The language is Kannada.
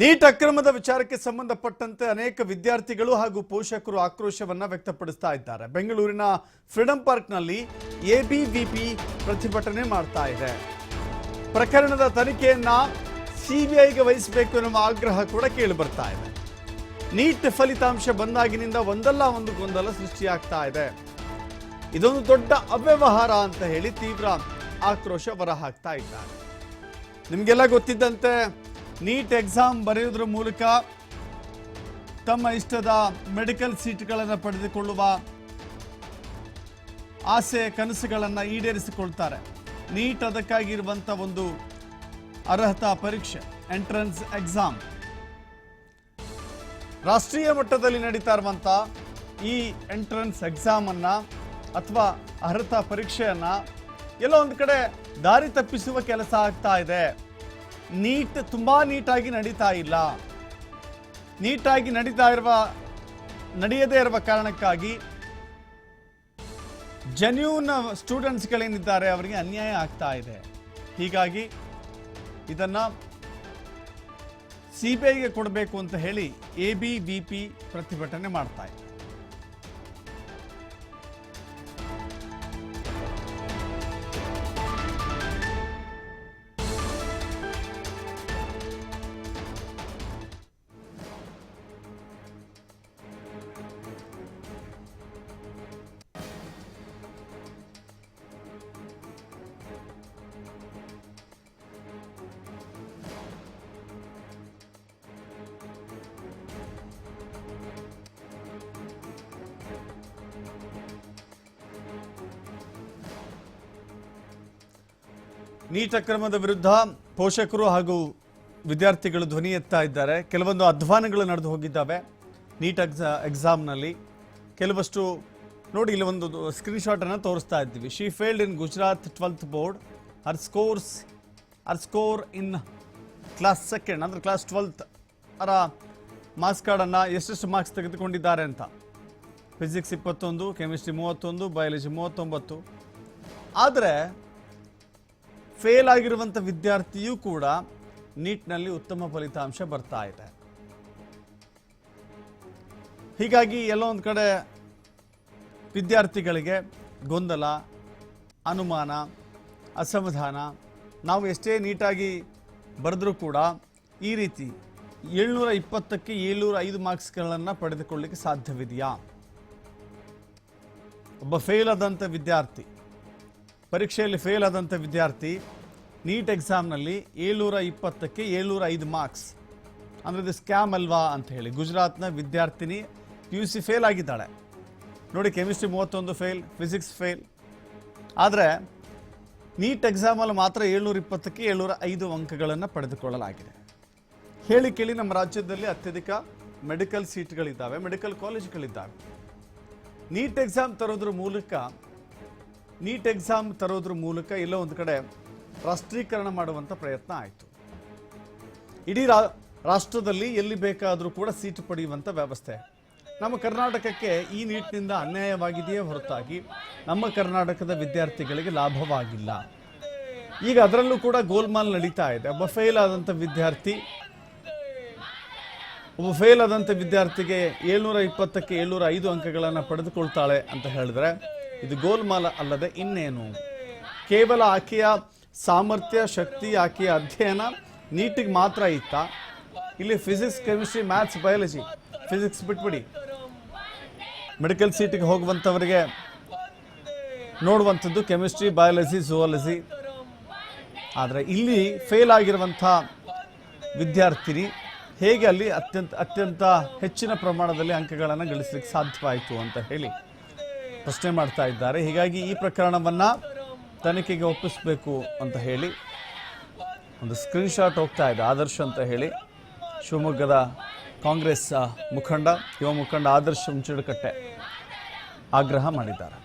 ನೀಟ್ ಅಕ್ರಮದ ವಿಚಾರಕ್ಕೆ ಸಂಬಂಧಪಟ್ಟಂತೆ ಅನೇಕ ವಿದ್ಯಾರ್ಥಿಗಳು ಹಾಗೂ ಪೋಷಕರು ಆಕ್ರೋಶವನ್ನ ವ್ಯಕ್ತಪಡಿಸ್ತಾ ಇದ್ದಾರೆ. ಬೆಂಗಳೂರಿನ ಫ್ರೀಡಂ ಪಾರ್ಕ್ನಲ್ಲಿ ಎಬಿವಿಪಿ ಪ್ರತಿಭಟನೆ ಮಾಡ್ತಾ ಇದೆ. ಪ್ರಕರಣದ ತನಿಖೆಯನ್ನ ಸಿಬಿಐಗೆ ವಹಿಸಬೇಕು ಎನ್ನುವ ಆಗ್ರಹ ಕೂಡ ಕೇಳಿ ಬರ್ತಾ ಇದೆ. ನೀಟ್ ಫಲಿತಾಂಶ ಬಂದಾಗಿನಿಂದ ಒಂದಲ್ಲ ಒಂದು ಗೊಂದಲ ಸೃಷ್ಟಿಯಾಗ್ತಾ ಇದೆ. ಇದೊಂದು ದೊಡ್ಡ ಅವ್ಯವಹಾರ ಅಂತ ಹೇಳಿ ತೀವ್ರ ಆಕ್ರೋಶ ಹೊರಹಾಕ್ತಾ ಇದ್ದಾರೆ. ನಿಮಗೆಲ್ಲ ಗೊತ್ತಿದ್ದಂತೆ ನೀಟ್ ಎಕ್ಸಾಮ್ ಬರೆಯುವುದರ ಮೂಲಕ ತಮ್ಮ ಇಷ್ಟದ ಮೆಡಿಕಲ್ ಸೀಟ್ಗಳನ್ನು ಪಡೆದುಕೊಳ್ಳುವ ಆಸೆ ಕನಸುಗಳನ್ನು ಈಡೇರಿಸಿಕೊಳ್ತಾರೆ. ನೀಟ್ ಅದಕ್ಕಾಗಿರುವಂಥ ಒಂದು ಅರ್ಹತಾ ಪರೀಕ್ಷೆ, ಎಂಟ್ರೆನ್ಸ್ ಎಕ್ಸಾಮ್. ರಾಷ್ಟ್ರೀಯ ಮಟ್ಟದಲ್ಲಿ ನಡೀತಾ ಇರುವಂಥ ಈ ಎಂಟ್ರೆನ್ಸ್ ಎಕ್ಸಾಮನ್ನ ಅಥವಾ ಅರ್ಹತಾ ಪರೀಕ್ಷೆಯನ್ನ ಎಲ್ಲೋ ಒಂದು ಕಡೆ ದಾರಿ ತಪ್ಪಿಸುವ ಕೆಲಸ ಆಗ್ತಾ ಇದೆ. ನೀಟ್ ತುಂಬಾ ನೀಟಾಗಿ ನಡೀತಾ ಇಲ್ಲ. ನೀಟಾಗಿ ನಡೆಯದೇ ಇರುವ ಕಾರಣಕ್ಕಾಗಿ ಜೆನ್ಯೂನ್ ಸ್ಟೂಡೆಂಟ್ಸ್ಗಳೇನಿದ್ದಾರೆ ಅವರಿಗೆ ಅನ್ಯಾಯ ಆಗ್ತಾ ಇದೆ. ಹೀಗಾಗಿ ಇದನ್ನ ಸಿಬಿಐಗೆ ಕೊಡಬೇಕು ಅಂತ ಹೇಳಿ ಎಬಿವಿಪಿ ಪ್ರತಿಭಟನೆ ಮಾಡ್ತಾ ಇದೆ. ನೀಟ್ ಅಕ್ರಮದ ವಿರುದ್ಧ ಪೋಷಕರು ಹಾಗೂ ವಿದ್ಯಾರ್ಥಿಗಳು ಧ್ವನಿ ಎತ್ತಾ ಇದ್ದಾರೆ. ಕೆಲವೊಂದು ಅಧ್ವಾನಗಳು ನಡೆದು ಹೋಗಿದ್ದಾವೆ ನೀಟ್ ಎಕ್ಸಾಮ್ನಲ್ಲಿ. ಕೆಲವಷ್ಟು ನೋಡಿ, ಇಲ್ಲಿ ಒಂದು ಸ್ಕ್ರೀನ್ಶಾಟ್ ಅನ್ನು ತೋರಿಸ್ತಾ ಇದ್ದೀವಿ. She failed in Gujarat 12th board. Har score in class 2nd ಅಂದರೆ ಕ್ಲಾಸ್ 12th ಅವರ ಮಾರ್ಕ್ಸ್ ಕಾರ್ಡನ್ನು ಎಷ್ಟೆಷ್ಟು ಮಾರ್ಕ್ಸ್ ತೆಗೆದುಕೊಂಡಿದ್ದಾರೆ ಅಂತ. Physics 21, chemistry 31, biology 39. ಆದರೆ ಫೇಲ್ ಆಗಿರುವಂಥ ವಿದ್ಯಾರ್ಥಿಯೂ ಕೂಡ ನೀಟ್ನಲ್ಲಿ ಉತ್ತಮ ಫಲಿತಾಂಶ ಬರ್ತಾ ಇದೆ. ಹೀಗಾಗಿ ಎಲ್ಲೋ ಒಂದು ಕಡೆ ವಿದ್ಯಾರ್ಥಿಗಳಿಗೆ ಗೊಂದಲ, ಅನುಮಾನ, ಅಸಮಾಧಾನ. ನಾವು ಎಷ್ಟೇ ನೀಟಾಗಿ ಬರೆದ್ರೂ ಕೂಡ ಈ ರೀತಿ 720ಕ್ಕೆ 705 ಮಾರ್ಕ್ಸ್ಗಳನ್ನು ಪಡೆದುಕೊಳ್ಳಲಿಕ್ಕೆ ಸಾಧ್ಯವಿದೆಯಾ? ಒಬ್ಬ ಫೇಲ್ ಆದಂಥ ವಿದ್ಯಾರ್ಥಿ, ಪರೀಕ್ಷೆಯಲ್ಲಿ ಫೇಲ್ ಆದಂಥ ವಿದ್ಯಾರ್ಥಿ ನೀಟ್ ಎಕ್ಸಾಮ್ನಲ್ಲಿ 720ಕ್ಕೆ 705 ಮಾರ್ಕ್ಸ್ ಅಂದರೆ ಇದು ಸ್ಕ್ಯಾಮ್ ಅಲ್ವಾ ಅಂತ ಹೇಳಿ. ಗುಜರಾತ್ನ ವಿದ್ಯಾರ್ಥಿನಿ PUC ಫೇಲ್ ಆಗಿದ್ದಾಳೆ ನೋಡಿ. Chemistry 31 fail, physics fail. ಆದರೆ ನೀಟ್ ಎಕ್ಸಾಮಲ್ಲಿ ಮಾತ್ರ 720ಕ್ಕೆ 705 ಅಂಕಗಳನ್ನು ಪಡೆದುಕೊಳ್ಳಲಾಗಿದೆ. ಹೇಳಿ ಕೇಳಿ ನಮ್ಮ ರಾಜ್ಯದಲ್ಲಿ ಅತ್ಯಧಿಕ ಮೆಡಿಕಲ್ ಸೀಟ್ಗಳಿದ್ದಾವೆ, ಮೆಡಿಕಲ್ ಕಾಲೇಜುಗಳಿದ್ದಾವೆ. ನೀಟ್ ಎಕ್ಸಾಮ್ ತರೋದ್ರ ಮೂಲಕ ಎಲ್ಲೋ ಒಂದು ಕಡೆ ರಾಷ್ಟ್ರೀಕರಣ ಮಾಡುವಂಥ ಪ್ರಯತ್ನ ಆಯಿತು. ಇಡೀ ರಾಷ್ಟ್ರದಲ್ಲಿ ಎಲ್ಲಿ ಬೇಕಾದರೂ ಕೂಡ ಸೀಟು ಪಡೆಯುವಂಥ ವ್ಯವಸ್ಥೆ. ನಮ್ಮ ಕರ್ನಾಟಕಕ್ಕೆ ಈ ನೀಟ್ನಿಂದ ಅನ್ಯಾಯವಾಗಿದೆಯೇ ಹೊರತಾಗಿ ನಮ್ಮ ಕರ್ನಾಟಕದ ವಿದ್ಯಾರ್ಥಿಗಳಿಗೆ ಲಾಭವಾಗಿಲ್ಲ. ಈಗ ಅದರಲ್ಲೂ ಕೂಡ ಗೋಲ್ಮಾಲ್ ನಡೀತಾ ಇದೆ. ಒಬ್ಬ ಫೇಲ್ ಆದಂಥ ವಿದ್ಯಾರ್ಥಿಗೆ 720ಕ್ಕೆ 705 ಅಂಕಗಳನ್ನು ಪಡೆದುಕೊಳ್ತಾಳೆ ಅಂತ ಹೇಳಿದ್ರೆ ಇದು ಗೋಲ್ಮಾಲ ಅಲ್ಲದೆ ಇನ್ನೇನು? ಕೇವಲ ಆಕೆಯ ಸಾಮರ್ಥ್ಯ, ಶಕ್ತಿ, ಆಕೆಯ ಅಧ್ಯಯನ ನೀಟಿಗೆ ಮಾತ್ರ ಇತ್ತ? ಇಲ್ಲಿ physics, chemistry, maths, biology, physics ಬಿಟ್ಬಿಡಿ, ಮೆಡಿಕಲ್ ಸೀಟಿಗೆ ಹೋಗುವಂಥವರಿಗೆ ನೋಡುವಂಥದ್ದು ಕೆಮಿಸ್ಟ್ರಿ, ಬಯಾಲಜಿ, ಝೂವಾಲಜಿ. ಆದರೆ ಇಲ್ಲಿ ಫೇಲ್ ಆಗಿರುವಂಥ ವಿದ್ಯಾರ್ಥಿನಿ ಹೇಗೆ ಅಲ್ಲಿ ಅತ್ಯಂತ ಹೆಚ್ಚಿನ ಪ್ರಮಾಣದಲ್ಲಿ ಅಂಕಗಳನ್ನು ಗಳಿಸಲಿಕ್ಕೆ ಸಾಧ್ಯವಾಯಿತು ಅಂತ ಹೇಳಿ ಪ್ರಶ್ನೆ ಮಾಡ್ತಾ ಇದ್ದಾರೆ. ಹೀಗಾಗಿ ಈ ಪ್ರಕರಣವನ್ನು ತನಿಖೆಗೆ ಒಪ್ಪಿಸಬೇಕು ಅಂತ ಹೇಳಿ ಒಂದು ಸ್ಕ್ರೀನ್ಶಾಟ್ ಹೋಗ್ತಾ ಇದೆ. ಆದರ್ಶ್ ಅಂತ ಹೇಳಿ ಶಿವಮೊಗ್ಗದ ಕಾಂಗ್ರೆಸ್ ಯುವ ಮುಖಂಡ ಆದರ್ಶ್ ಮುಂಚೂಡುಕಟ್ಟೆ ಆಗ್ರಹ ಮಾಡಿದ್ದಾರೆ.